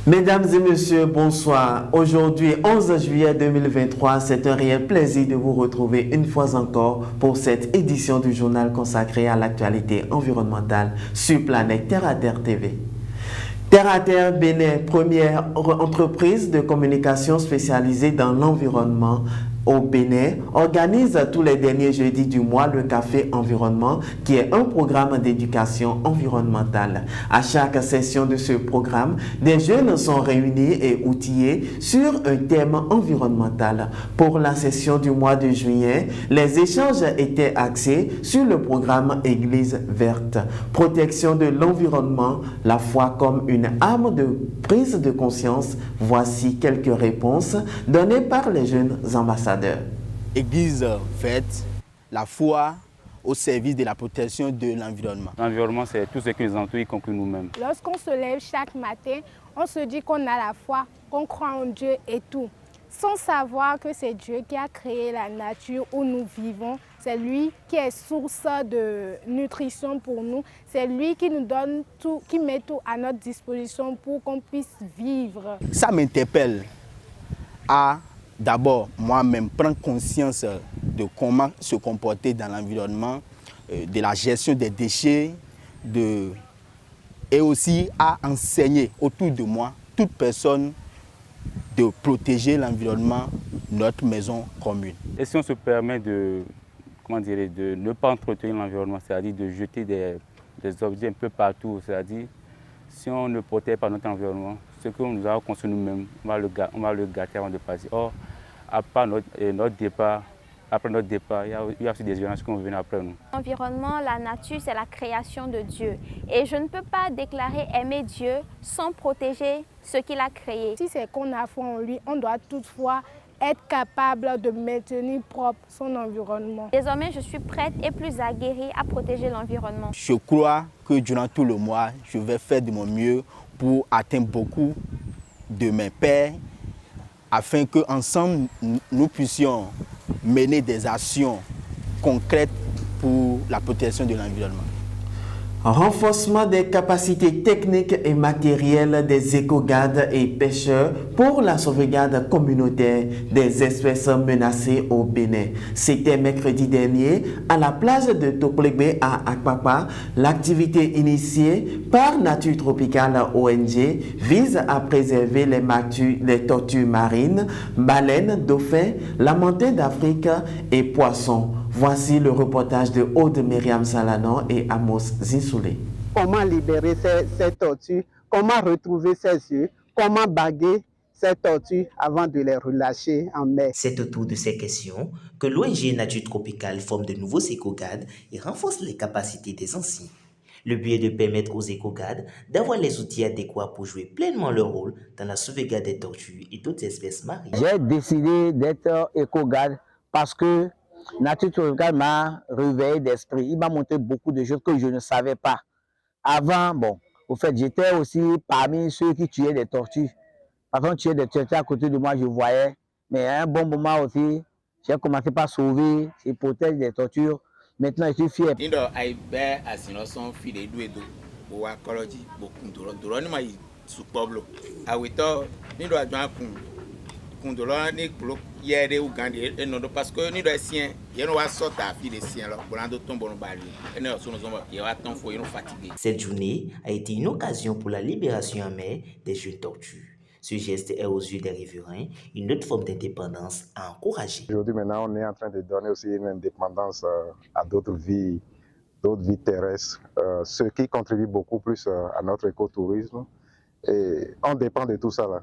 Mesdames et messieurs, bonsoir. Aujourd'hui, 11 juillet 2023, c'est un réel plaisir de vous retrouver une fois encore pour cette édition du journal consacré à l'actualité environnementale sur Planète Terre à Terre TV. Terre à Terre Bénin, première entreprise de communication spécialisée dans l'environnement au Bénin, organise tous les derniers jeudis du mois le Café Environnement, qui est un programme d'éducation environnementale. À chaque session de ce programme, des jeunes sont réunis et outillés sur un thème environnemental. Pour la session du mois de juillet, les échanges étaient axés sur le programme Église verte, protection de l'environnement, la foi comme une arme de prise de conscience. Voici quelques réponses données par les jeunes ambassadeurs. Église verte, la foi au service de la protection de l'environnement. L'environnement, c'est tout ce qui nous entoure, y compris nous-mêmes. Lorsqu'on se lève chaque matin, on se dit qu'on a la foi, qu'on croit en Dieu et tout, sans savoir que c'est Dieu qui a créé la nature où nous vivons. C'est lui qui est source de nutrition pour nous. C'est lui qui nous donne tout, qui met tout à notre disposition pour qu'on puisse vivre. Ça m'interpelle à d'abord moi-même prendre conscience de comment se comporter dans l'environnement, de la gestion des déchets, et aussi à enseigner autour de moi, toute personne, de protéger l'environnement, notre maison commune. Et si on se permet de ne pas entretenir l'environnement, c'est-à-dire de jeter des objets un peu partout, c'est-à-dire si on ne protège pas notre environnement, ce que nous avons construit nous-mêmes, on va le gâter avant de partir. Or, après notre départ, il y a aussi des générations qui vont venir après nous. L'environnement, la nature, c'est la création de Dieu. Et je ne peux pas déclarer aimer Dieu sans protéger ce qu'il a créé. Si c'est qu'on a foi en lui, on doit toutefois être capable de maintenir propre son environnement. Désormais, je suis prête et plus aguerrie à protéger l'environnement. Je crois que durant tout le mois, je vais faire de mon mieux pour atteindre beaucoup de mes pairs afin qu'ensemble, nous puissions mener des actions concrètes pour la protection de l'environnement. Renforcement des capacités techniques et matérielles des éco-gardes et pêcheurs pour la sauvegarde communautaire des espèces menacées au Bénin. C'était mercredi dernier à la plage de Toplébé à Akpapa. L'activité initiée par Nature Tropicale ONG vise à préserver les tortues marines, baleines, dauphins, lamantins d'Afrique et poissons. Voici le reportage de Aude Myriam Salanon et Amos Zinsoulé. Comment libérer ces tortues, comment retrouver ces œufs, comment baguer ces tortues avant de les relâcher en mer. C'est autour de ces questions que l'ONG Nature Tropicale forme de nouveaux éco-gardes et renforce les capacités des anciens. Le but est de permettre aux éco-gardes d'avoir les outils adéquats pour jouer pleinement leur rôle dans la sauvegarde des tortues et d'autres espèces marines. J'ai décidé d'être éco-garde parce que Nature Tropicale m'a réveillé d'esprit. Il m'a montré beaucoup de choses que je ne savais pas. Avant, au fait, j'étais aussi parmi ceux qui tuaient des tortues. Avant de tuer des tortues à côté de moi, je voyais. Mais à un bon moment aussi, j'ai commencé par sauver et protéger des tortues. Maintenant, je suis fier. Parce que cette journée a été une occasion pour la libération en mer des jeunes tortues. Ce geste est aux yeux des riverains une autre forme d'indépendance à encourager. Aujourd'hui, maintenant, on est en train de donner aussi une indépendance à d'autres vies terrestres, ce qui contribue beaucoup plus à notre écotourisme. Et on dépend de tout ça là.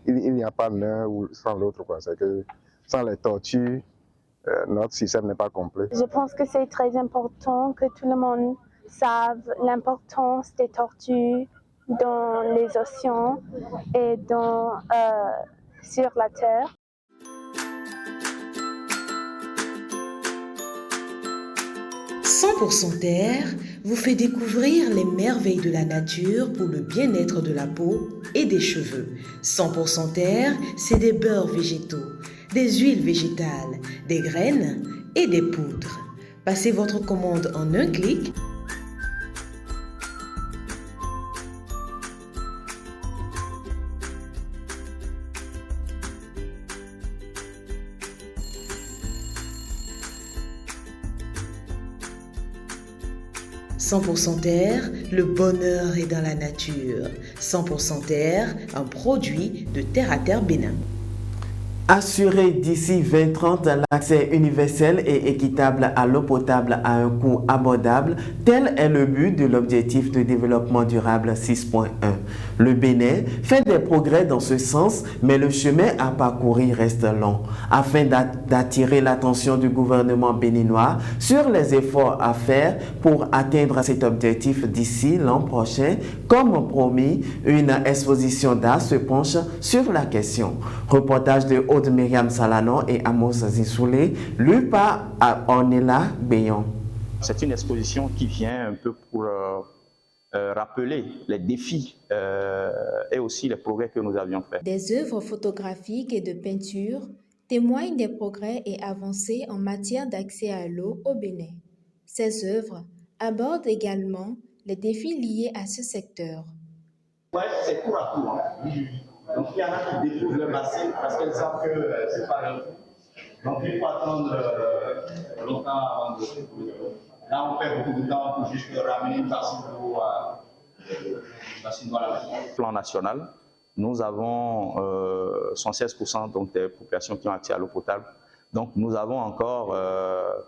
Il n'y a pas l'un sans l'autre. C'est que sans les tortues, notre système n'est pas complet. Je pense que c'est très important que tout le monde sache l'importance des tortues dans les océans et sur la Terre. « 100% Terre » vous fait découvrir les merveilles de la nature pour le bien-être de la peau et des cheveux. 100% Terre, c'est des beurres végétaux, des huiles végétales, des graines et des poudres. Passez votre commande en un clic. 100% Terre, le bonheur est dans la nature. 100% Terre, un produit de Terre à Terre Bénin. Assurer d'ici 2030 l'accès universel et équitable à l'eau potable à un coût abordable, tel est le but de l'objectif de développement durable 6.1. Le Bénin fait des progrès dans ce sens, mais le chemin à parcourir reste long. Afin d'attirer l'attention du gouvernement béninois sur les efforts à faire pour atteindre cet objectif d'ici l'an prochain, comme promis, une exposition d'art se penche sur la question. Reportage de Aude Myriam Salanon et Amos Zissoulé, lu par Ornella Béon. C'est une exposition qui vient un peu pour rappeler les défis et aussi les progrès que nous avions faits. Des œuvres photographiques et de peinture témoignent des progrès et avancées en matière d'accès à l'eau au Bénin. Ces œuvres abordent également les défis liés à ce secteur. Ouais, c'est tour à tour. Donc il y en a qui déposent le bassin parce qu'elles savent que c'est pas leur tour. Donc il faut attendre longtemps avant de... Là on perd beaucoup de temps pour juste ramener une bassine d'eau à la maison. Plan national, nous avons 116% donc des populations qui ont accès à l'eau potable. Donc nous avons encore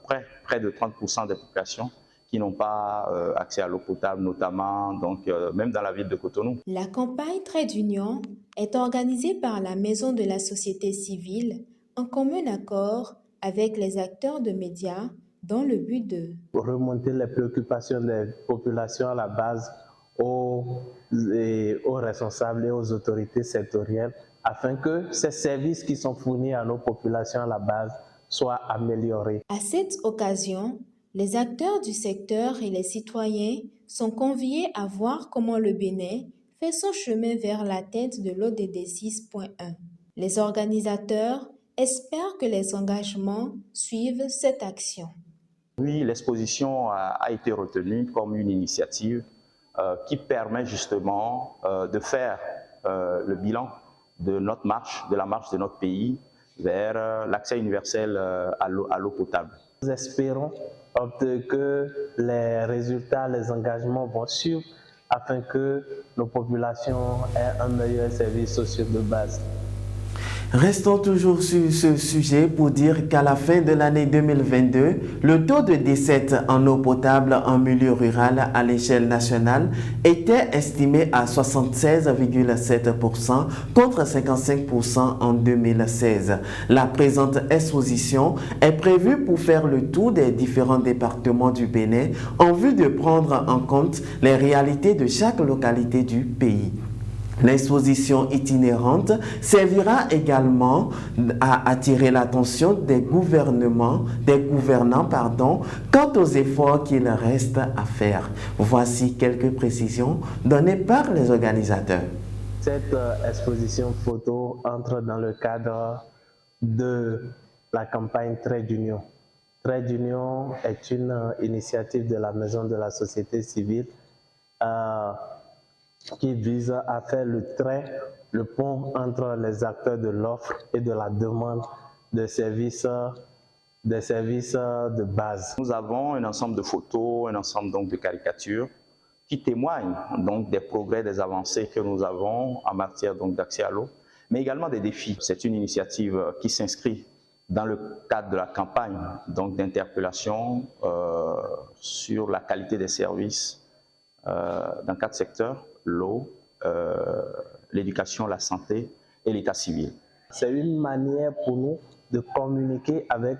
près de 30% des populations qui n'ont pas accès à l'eau potable, notamment donc, même dans la ville de Cotonou. La campagne Trait d'Union est organisée par la Maison de la société civile en commun accord avec les acteurs de médias dans le but de remonter les préoccupations des populations à la base aux responsables et aux autorités sectorielles afin que ces services qui sont fournis à nos populations à la base soient améliorés. À cette occasion, les acteurs du secteur et les citoyens sont conviés à voir comment le Bénin fait son chemin vers l'atteinte de l'ODD 6.1. Les organisateurs espèrent que les engagements suivent cette action. Oui, l'exposition a été retenue comme une initiative qui permet justement de faire le bilan de notre marche, de la marche de notre pays vers l'accès universel à l'eau potable. Nous espérons que les résultats, les engagements vont suivre afin que nos populations aient un meilleur service social de base. Restons toujours sur ce sujet pour dire qu'à la fin de l'année 2022, le taux de décès en eau potable en milieu rural à l'échelle nationale était estimé à 76,7% contre 55% en 2016. La présente exposition est prévue pour faire le tour des différents départements du Bénin en vue de prendre en compte les réalités de chaque localité du pays. L'exposition itinérante servira également à attirer l'attention des gouvernants quant aux efforts qu'il reste à faire. Voici quelques précisions données par les organisateurs. Cette exposition photo entre dans le cadre de la campagne Trait d'Union. Trait d'Union est une initiative de la Maison de la société civile qui vise à faire le pont entre les acteurs de l'offre et de la demande des services de base. Nous avons un ensemble de photos, un ensemble donc de caricatures qui témoignent donc des progrès, des avancées que nous avons en matière donc d'accès à l'eau, mais également des défis. C'est une initiative qui s'inscrit dans le cadre de la campagne donc d'interpellation sur la qualité des services dans 4 secteurs: l'eau, l'éducation, la santé et l'état civil. C'est une manière pour nous de communiquer avec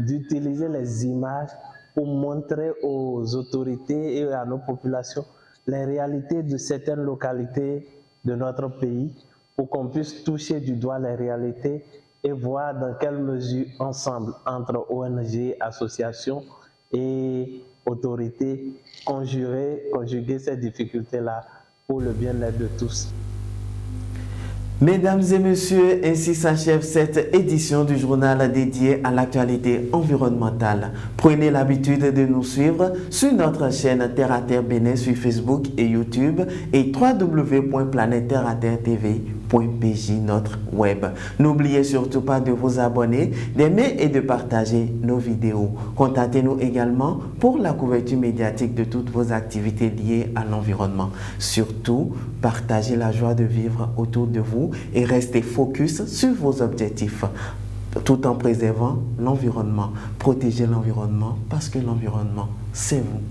d'utiliser les images pour montrer aux autorités et à nos populations les réalités de certaines localités de notre pays pour qu'on puisse toucher du doigt les réalités et voir dans quelle mesure ensemble, entre ONG, associations et autorités, conjuguer ces difficultés-là pour le bien-être de tous. Mesdames et messieurs, ainsi s'achève cette édition du journal dédié à l'actualité environnementale. Prenez l'habitude de nous suivre sur notre chaîne Terre à Terre Bénin sur Facebook et YouTube et www.planetterreaterretv.com. notre web. N'oubliez surtout pas de vous abonner, d'aimer et de partager nos vidéos. Contactez-nous également pour la couverture médiatique de toutes vos activités liées à l'environnement. Surtout, partagez la joie de vivre autour de vous et restez focus sur vos objectifs tout en préservant l'environnement. Protégez l'environnement parce que l'environnement, c'est vous.